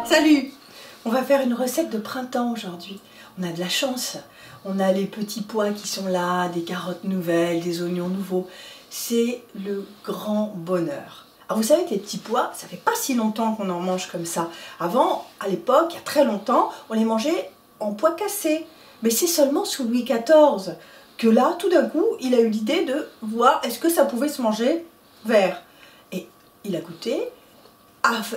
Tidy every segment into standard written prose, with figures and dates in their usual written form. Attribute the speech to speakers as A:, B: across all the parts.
A: Salut! On va faire une recette de printemps aujourd'hui. On a de la chance. On a les petits pois qui sont là, des carottes nouvelles, des oignons nouveaux. C'est le grand bonheur. Alors vous savez que les petits pois, ça fait pas si longtemps qu'on en mange comme ça. Avant, à l'époque, il y a très longtemps, on les mangeait en pois cassés. Mais c'est seulement sous Louis XIV que là, tout d'un coup, il a eu l'idée de voir est-ce que ça pouvait se manger vert. Et il a goûté.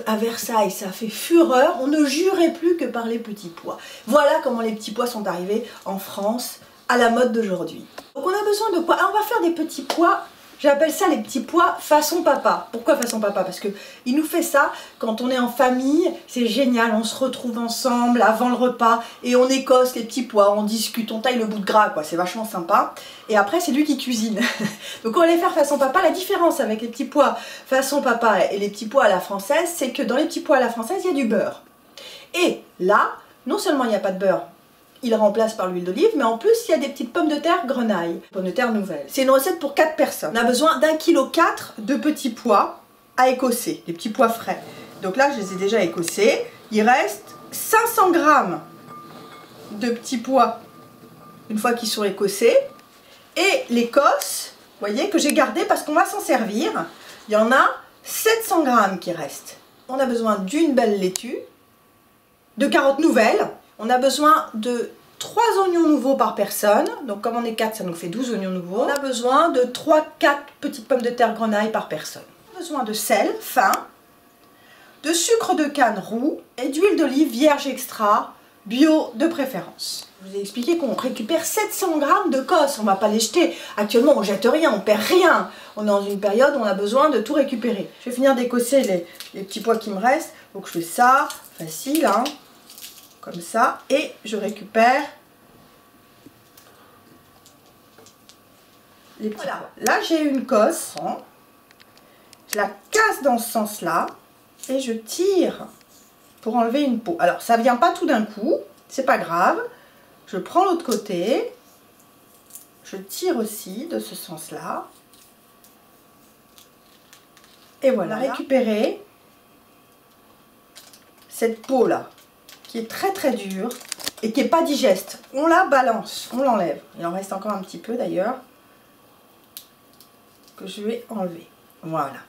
A: À Versailles, ça a fait fureur, on ne jurait plus que par les petits pois. Voilà comment les petits pois sont arrivés en France à la mode d'aujourd'hui. Donc on a besoin de quoi? Alors on va faire des petits pois, j'appelle ça les petits pois façon papa. Pourquoi façon papa? Parce qu'il nous fait ça quand on est en famille, c'est génial, on se retrouve ensemble avant le repas et on écosse les petits pois, on discute, on taille le bout de gras, quoi, c'est vachement sympa. Et après c'est lui qui cuisine. Donc on va les faire façon papa. La différence avec les petits pois façon papa et les petits pois à la française, c'est que dans les petits pois à la française, il y a du beurre. Et là, non seulement il n'y a pas de beurre, il remplace par l'huile d'olive, mais en plus il y a des petites pommes de terre grenaille, pommes de terre nouvelles. C'est une recette pour 4 personnes. On a besoin d'1,4 kg de petits pois à écosser, des petits pois frais. Donc là je les ai déjà écossés. Il reste 500 g de petits pois une fois qu'ils sont écossés. Et l'écosse, vous voyez, que j'ai gardé parce qu'on va s'en servir. Il y en a 700 g qui restent. On a besoin d'une belle laitue, de carottes nouvelles. On a besoin de 3 oignons nouveaux par personne. Donc comme on est 4, ça nous fait 12 oignons nouveaux. On a besoin de 3-4 petites pommes de terre grenaille par personne. On a besoin de sel fin, de sucre de canne roux et d'huile d'olive vierge extra, bio de préférence. Je vous ai expliqué qu'on récupère 700 g de cosses. On ne va pas les jeter. Actuellement, on ne jette rien, on ne perd rien. On est dans une période où on a besoin de tout récupérer. Je vais finir d'écosser les petits pois qui me restent. Donc je fais ça, facile, hein. Comme ça, et je récupère les petits pois. Là j'ai une cosse, je la casse dans ce sens là et je tire pour enlever une peau. Alors ça vient pas tout d'un coup, c'est pas grave, je prends l'autre côté, je tire aussi de ce sens là et voilà, récupérer cette peau là qui est très très dure et qui n'est pas digeste. On la balance, on l'enlève. Il en reste encore un petit peu d'ailleurs que je vais enlever. Voilà.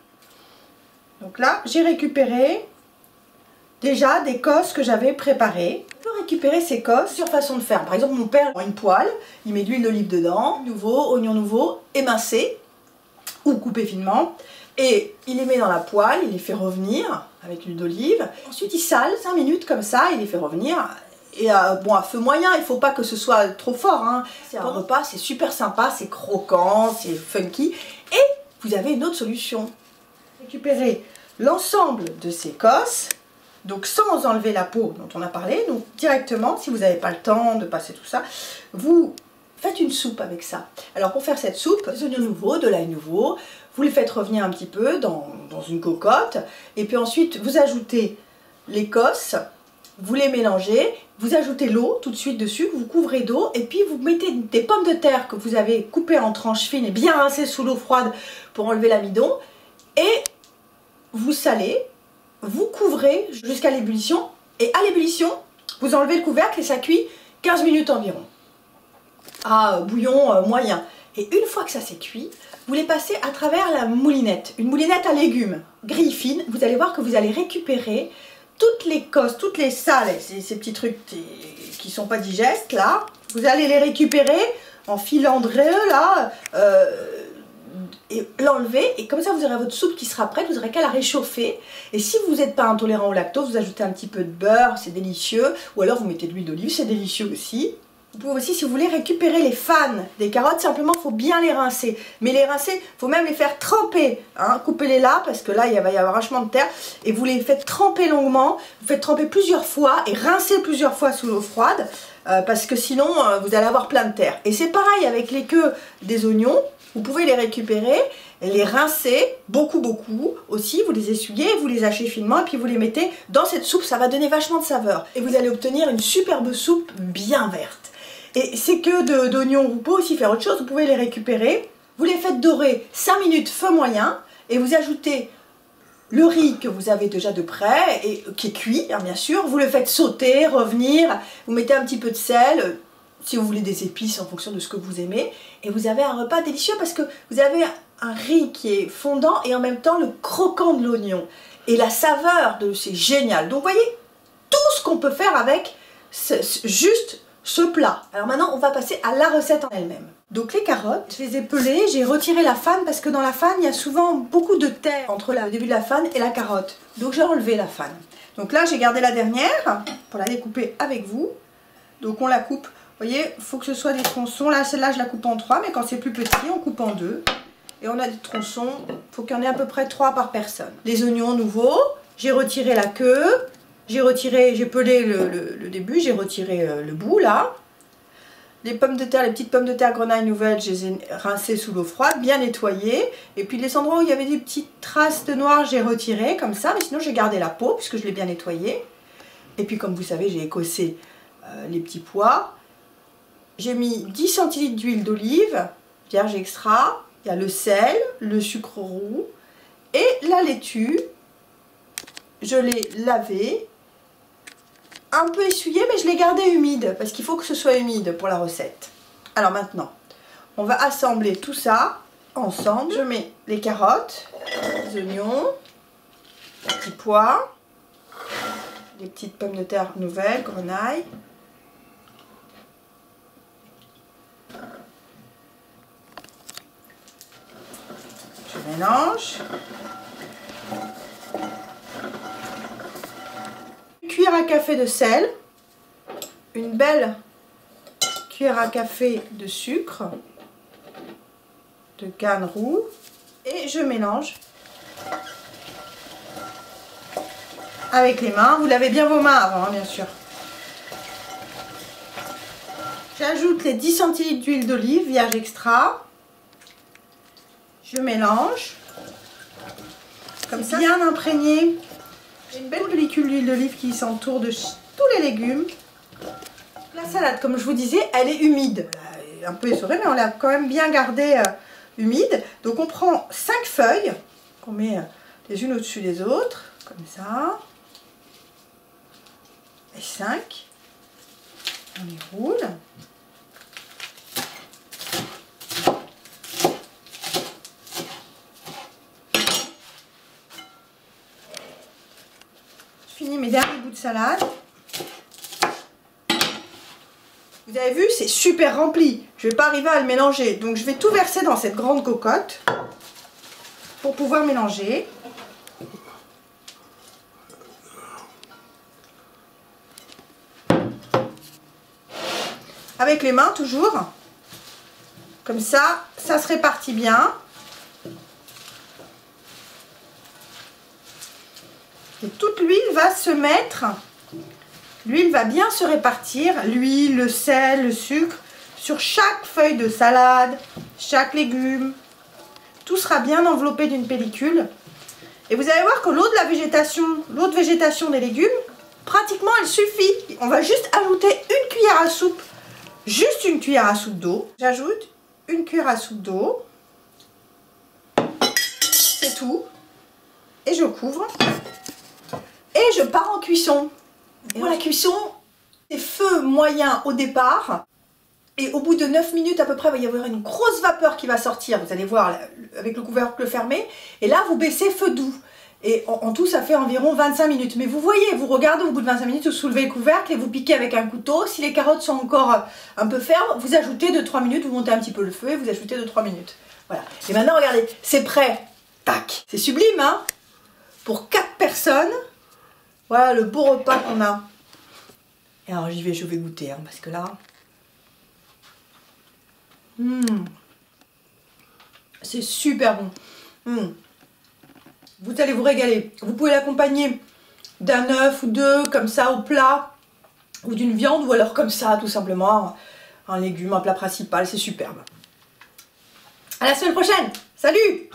A: Donc là, j'ai récupéré déjà des cosses que j'avais préparées. On peut récupérer ces cosses sur façon de faire. Par exemple, mon père a une poêle, il met de l'huile d'olive dedans, oignon nouveau, émincé ou coupé finement. Et il les met dans la poêle, il les fait revenir avec l'huile d'olive. Ensuite, il sale 5 minutes comme ça, il les fait revenir. Et bon, à feu moyen, il ne faut pas que ce soit trop fort. Hein. C'est un repas, c'est super sympa, c'est croquant, c'est funky. Et vous avez une autre solution. Récupérez l'ensemble de ces cosses, donc sans enlever la peau dont on a parlé. Donc directement, si vous n'avez pas le temps de passer tout ça, vous faites une soupe avec ça. Alors pour faire cette soupe, des oignons nouveaux, de l'ail nouveau, vous les faites revenir un petit peu dans une cocotte. Et puis ensuite, vous ajoutez l'écosse, vous les mélangez, vous ajoutez l'eau tout de suite dessus, vous couvrez d'eau. Et puis vous mettez des pommes de terre que vous avez coupées en tranches fines et bien rincées sous l'eau froide pour enlever l'amidon. Et vous salez, vous couvrez jusqu'à l'ébullition. Et à l'ébullition, vous enlevez le couvercle et ça cuit 15 minutes environ. À bouillon moyen. Et une fois que ça s'est cuit, vous les passez à travers la moulinette. Une moulinette à légumes, grille fine. Vous allez voir que vous allez récupérer toutes les cosses, toutes les sales, ces petits trucs qui ne sont pas digestes là. Vous allez les récupérer en filandreux là, et l'enlever. Et comme ça, vous aurez votre soupe qui sera prête. Vous n'aurez qu'à la réchauffer. Et si vous n'êtes pas intolérant au lactose, vous ajoutez un petit peu de beurre, c'est délicieux. Ou alors vous mettez de l'huile d'olive, c'est délicieux aussi. Vous pouvez aussi, si vous voulez, récupérer les fans des carottes, simplement, il faut bien les rincer. Mais les rincer, il faut même les faire tremper. Hein. Coupez-les là, parce que là, il va y avoir vachement de terre. Et vous les faites tremper longuement. Vous faites tremper plusieurs fois et rincer plusieurs fois sous l'eau froide. Parce que sinon, vous allez avoir plein de terre. Et c'est pareil avec les queues des oignons. Vous pouvez les récupérer, les rincer, beaucoup aussi, vous les essuyez, vous les hachez finement et puis vous les mettez dans cette soupe, ça va donner vachement de saveur. Et vous allez obtenir une superbe soupe bien verte. Et ces queues d'oignons, vous pouvez aussi faire autre chose, vous pouvez les récupérer, Vous les faites dorer 5 minutes feu moyen et vous ajoutez le riz que vous avez déjà de près et qui est cuit, hein, bien sûr. Vous le faites sauter, revenir, vous mettez un petit peu de sel, si vous voulez des épices en fonction de ce que vous aimez. Et vous avez un repas délicieux parce que vous avez un riz qui est fondant et en même temps le croquant de l'oignon. Et la saveur, c'est génial. Donc vous voyez, tout ce qu'on peut faire avec juste ce plat. Alors maintenant, on va passer à la recette en elle-même. Donc les carottes, je les ai pelées, j'ai retiré la fan parce que dans la fan, il y a souvent beaucoup de terre entre le début de la fan et la carotte. Donc j'ai enlevé la fan. Donc là, j'ai gardé la dernière pour la découper avec vous. Donc on la coupe, vous voyez, il faut que ce soit des tronçons. Là, celle-là, je la coupe en 3, mais quand c'est plus petit, on coupe en 2. Et on a des tronçons, il faut qu'il y en ait à peu près 3 par personne. Les oignons nouveaux, j'ai retiré la queue, j'ai pelé le début, j'ai retiré le bout là. Les pommes de terre, les petites pommes de terre grenaille nouvelles, je les ai rincées sous l'eau froide, bien nettoyées. Et puis les endroits où il y avait des petites traces de noir, j'ai retiré comme ça, mais sinon j'ai gardé la peau puisque je l'ai bien nettoyée. Et puis comme vous savez, j'ai écossé les petits pois. J'ai mis 10 centilitres d'huile d'olive, vierge extra. Il y a le sel, le sucre roux et la laitue. Je l'ai lavé, un peu essuyé, mais je l'ai gardé humide parce qu'il faut que ce soit humide pour la recette. Alors maintenant, on va assembler tout ça ensemble. Je mets les carottes, les oignons, les petits pois, les petites pommes de terre nouvelles, grenaille. Je mélange. Une cuillère à café de sel, une belle cuillère à café de sucre, de canne roux, et je mélange avec les mains. Vous lavez bien vos mains avant, hein, bien sûr. J'ajoute les 10 centilitres d'huile d'olive vierge extra. Je mélange, comme ça, bien imprégné. J'ai une belle pellicule d'huile d'olive qui s'entoure de tous les légumes. La salade, comme je vous disais, elle est humide. Elle est un peu essorée, mais on l'a quand même bien gardée humide. Donc on prend 5 feuilles, qu'on met les unes au-dessus des autres, comme ça. Et 5. On les roule. Fini mes derniers bouts de salade. Vous avez vu, c'est super rempli. Je ne vais pas arriver à le mélanger. Donc je vais tout verser dans cette grande cocotte pour pouvoir mélanger. Avec les mains toujours. Comme ça, ça se répartit bien. Et toute l'huile va se mettre, l'huile va bien se répartir, l'huile, le sel, le sucre, sur chaque feuille de salade, chaque légume. Tout sera bien enveloppé d'une pellicule. Et vous allez voir que l'eau de végétation des légumes, pratiquement elle suffit. On va juste ajouter une cuillère à soupe, juste une cuillère à soupe d'eau. J'ajoute une cuillère à soupe d'eau. C'est tout. Et je couvre. Et je pars en cuisson. Et pour la cuisson, c'est feu moyen au départ. Et au bout de 9 minutes à peu près, il va y avoir une grosse vapeur qui va sortir. Vous allez voir avec le couvercle fermé. Et là, vous baissez feu doux. Et en tout, ça fait environ 25 minutes. Mais vous voyez, vous regardez au bout de 25 minutes, vous soulevez le couvercle et vous piquez avec un couteau. Si les carottes sont encore un peu fermes, vous ajoutez 2-3 minutes, vous montez un petit peu le feu et vous ajoutez 2-3 minutes. Voilà. Et maintenant, regardez, c'est prêt. Tac. C'est sublime, hein? Pour 4 personnes. Voilà le beau repas qu'on a. Et alors je vais goûter, hein, parce que là... c'est super bon. Vous allez vous régaler. Vous pouvez l'accompagner d'un œuf ou deux, comme ça, au plat, ou d'une viande, ou alors comme ça, tout simplement, un légume, un plat principal. C'est superbe. À la semaine prochaine. Salut!